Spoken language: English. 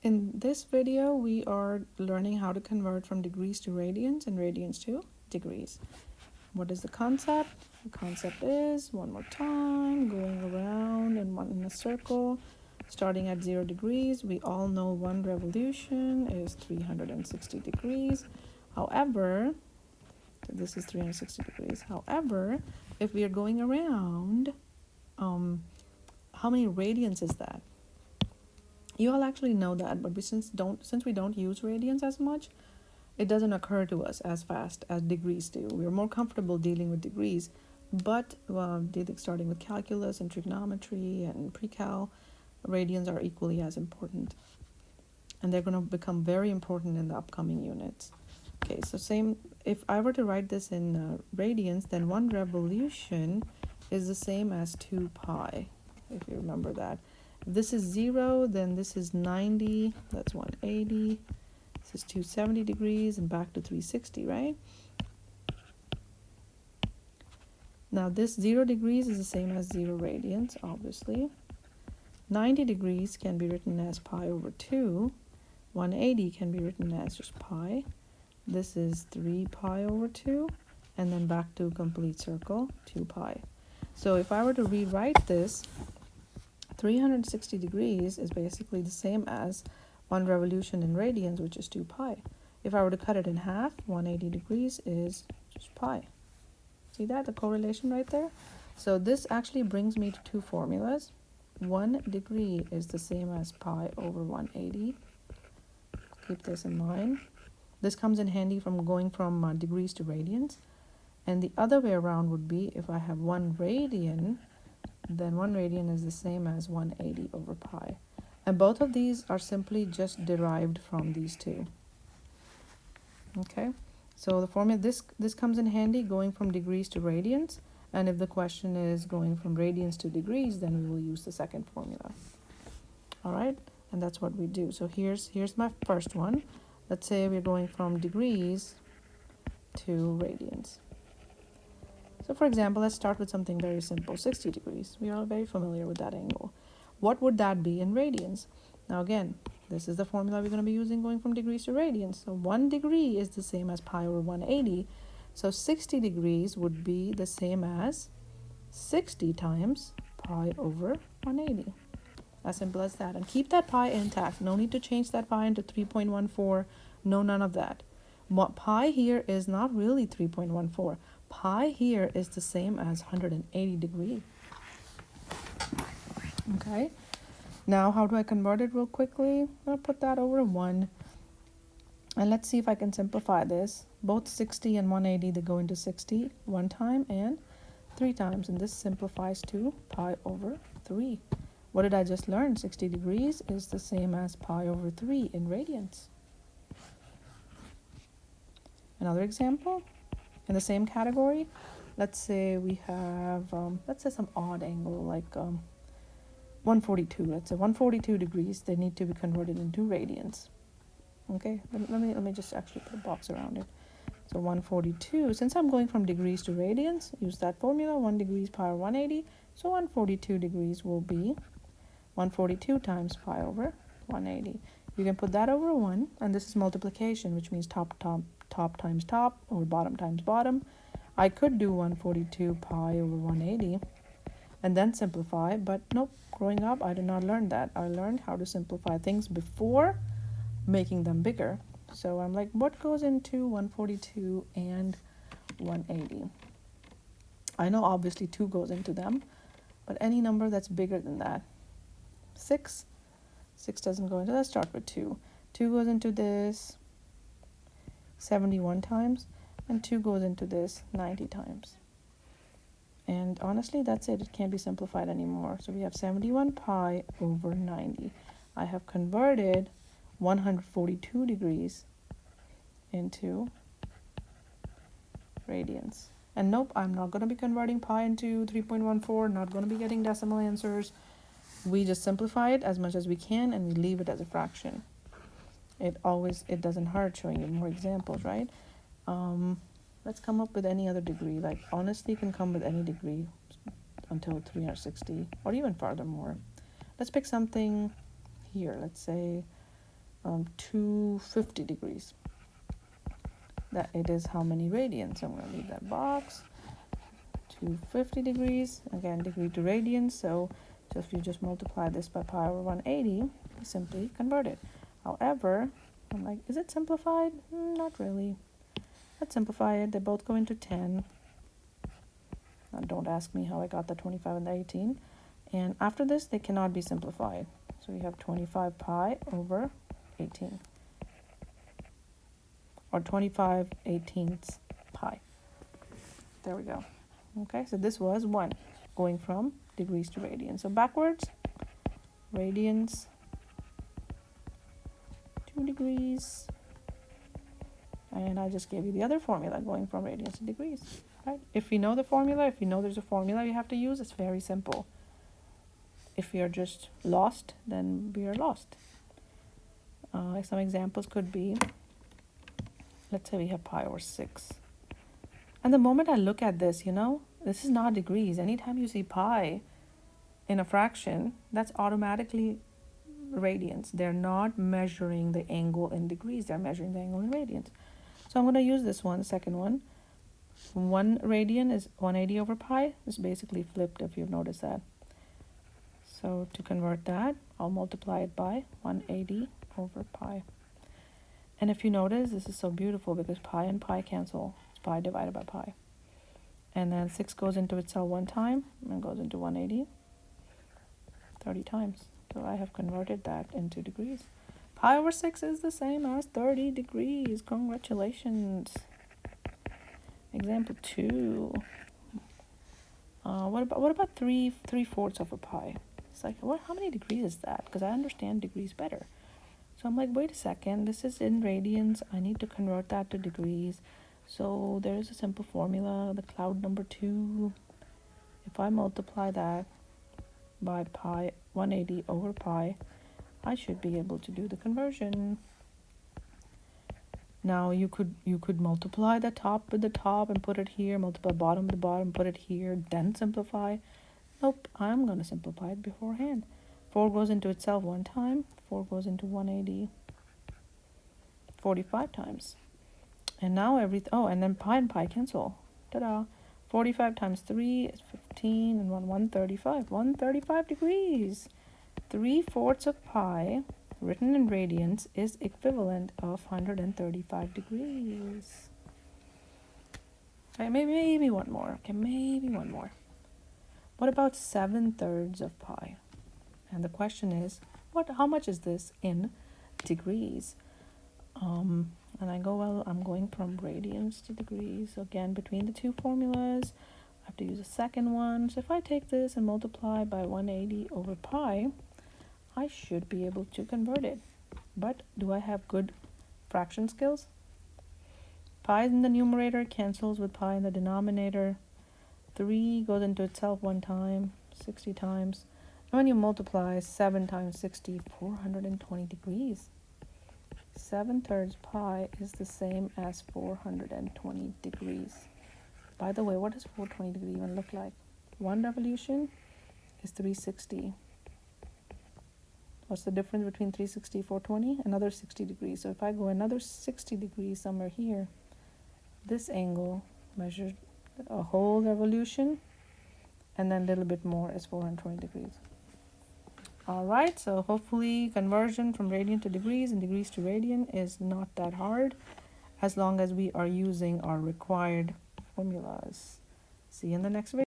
In this video, we are learning how to convert from degrees to radians and radians to degrees. What is the concept? The concept is, one more time, going around in a circle, starting at 0 degrees. We all know one revolution is 360 degrees. However, this is 360 degrees. However, if we are going around, how many radians is that? You all actually know that, but since we don't use radians as much, it doesn't occur to us as fast as degrees do. We're more comfortable dealing with degrees, but starting with calculus and trigonometry and pre-cal, radians are equally as important, and they're going to become very important in the upcoming units. Okay, so same. If I were to write this in radians, then one revolution is the same as 2 pi, if you remember that. If this is 0, then this is 90, that's 180. This is 270 degrees and back to 360, right? Now this 0 degrees is the same as 0 radians, obviously. 90 degrees can be written as pi over 2. 180 can be written as just pi. This is 3 pi over 2, and then back to complete circle, 2 pi. So if I were to rewrite this, 360 degrees is basically the same as one revolution in radians, which is 2 pi. If I were to cut it in half, 180 degrees is just pi. See that, the correlation right there? So this actually brings me to two formulas. 1 degree is the same as pi over 180. Keep this in mind. This comes in handy from going from degrees to radians. And the other way around would be, if I have 1 radian, then 1 radian is the same as 180 over pi. And both of these are simply just derived from these two. Okay, so the formula, this comes in handy going from degrees to radians. And if the question is going from radians to degrees, then we will use the second formula. All right, and that's what we do. So here's my first one. Let's say we're going from degrees to radians. So for example, let's start with something very simple, 60 degrees. We are very familiar with that angle. What would that be in radians? Now again, this is the formula we're going to be using going from degrees to radians. So 1 degree is the same as pi over 180. So 60 degrees would be the same as 60 times pi over 180. As simple as that. And keep that pi intact. No need to change that pi into 3.14. No, none of that. What pi here is not really 3.14. Pi here is the same as 180 degrees. Okay, now how do I convert it real quickly? I'm going to put that over 1. And let's see if I can simplify this. Both 60 and 180, they go into 60 one time and 3 times. And this simplifies to pi over 3. What did I just learn? 60 degrees is the same as pi over 3 in radians. Another example in the same category. Let's say we have, let's say some odd angle like 142. Let's say 142 degrees. They need to be converted into radians. Okay, let me just actually put a box around it. So 142, since I'm going from degrees to radians, use that formula, 1 degree is pi over 180. So 142 degrees will be 142 times pi over 180. You can put that over 1, and this is multiplication, which means top times top, or bottom times bottom. I could do 142 pi over 180 and then simplify, but nope, growing up I did not learn that. I learned how to simplify things before making them bigger. So I'm like, what goes into 142 and 180? I know obviously 2 goes into them, but any number that's bigger than that. 6 doesn't go into, let's start with 2. 2 goes into this 71 times, and 2 goes into this 90 times. And honestly, that's it. It can't be simplified anymore. So we have 71 pi over 90. I have converted 142 degrees into radians. And nope, I'm not going to be converting pi into 3.14, not going to be getting decimal answers. We just simplify it as much as we can, and we leave it as a fraction. It doesn't hurt showing you more examples, right? Let's come up with any other degree. Like, honestly, you can come with any degree until 360 or even furthermore. Let's pick something here. Let's say 250 degrees. That it is how many radians. I'm going to leave that box. 250 degrees, again degree to radians, so if you just multiply this by pi over 180, you simply convert it. However, I'm like, is it simplified? Not really. Let's simplify it. They both go into 10. Now, don't ask me how I got the 25 and the 18. And after this, they cannot be simplified. So you have 25 pi over 18. Or 25 18ths pi. There we go. Okay, so this was 1, going from degrees to radians. So backwards, radians, 2 degrees. And I just gave you the other formula, going from radians to degrees. Right? If you know the formula, if you know there's a formula you have to use, it's very simple. If you're just lost, then we are lost. Some examples could be, let's say we have pi over 6. And the moment I look at this, this is not degrees. Anytime you see pi in a fraction, that's automatically radians. They're not measuring the angle in degrees. They're measuring the angle in radians. So I'm going to use this one, the second one. 1 radian is 180 over pi. It's basically flipped, if you've noticed that. So to convert that, I'll multiply it by 180 over pi. And if you notice, this is so beautiful because pi and pi cancel. It's pi divided by pi. And then 6 goes into itself 1 time and goes into 180 30 times. So I have converted that into degrees. Pi over 6 is the same as 30 degrees. Congratulations. Example 2. What about 3/4 of a pi? It's like, how many degrees is that? Because I understand degrees better. So I'm like, wait a second, this is in radians. I need to convert that to degrees. So there is a simple formula, the cloud number 2. If I multiply that by pi 180 over pi, I should be able to do the conversion. Now you could multiply the top with the top and put it here, multiply bottom with the bottom, put it here, then simplify. Nope, I'm going to simplify it beforehand. 4 goes into itself 1 time, 4 goes into 180 45 times. And now and then pi and pi cancel. Ta-da! 45 times 3 is 15, and 135. 135 degrees. 3/4 of pi, written in radians, is equivalent of 135 degrees. Okay, maybe one more. Okay, maybe one more. What about 7/3 of pi? And the question is, how much is this in degrees? And I go, well, I'm going from radians to degrees. So again, between the two formulas, I have to use a second one. So if I take this and multiply by 180 over pi, I should be able to convert it. But do I have good fraction skills? Pi in the numerator cancels with pi in the denominator. 3 goes into itself 1 time, 60 times. And when you multiply 7 times 60, 420 degrees. 7/3 pi is the same as 420 degrees. By the way, what does 420 degree even look like? 1 revolution is 360. What's the difference between 360 and 420? Another 60 degrees. So if I go another 60 degrees somewhere here, this angle measured a whole revolution, and then a little bit more is 420 degrees. All right, so hopefully conversion from radian to degrees and degrees to radian is not that hard, as long as we are using our required formulas. See you in the next video.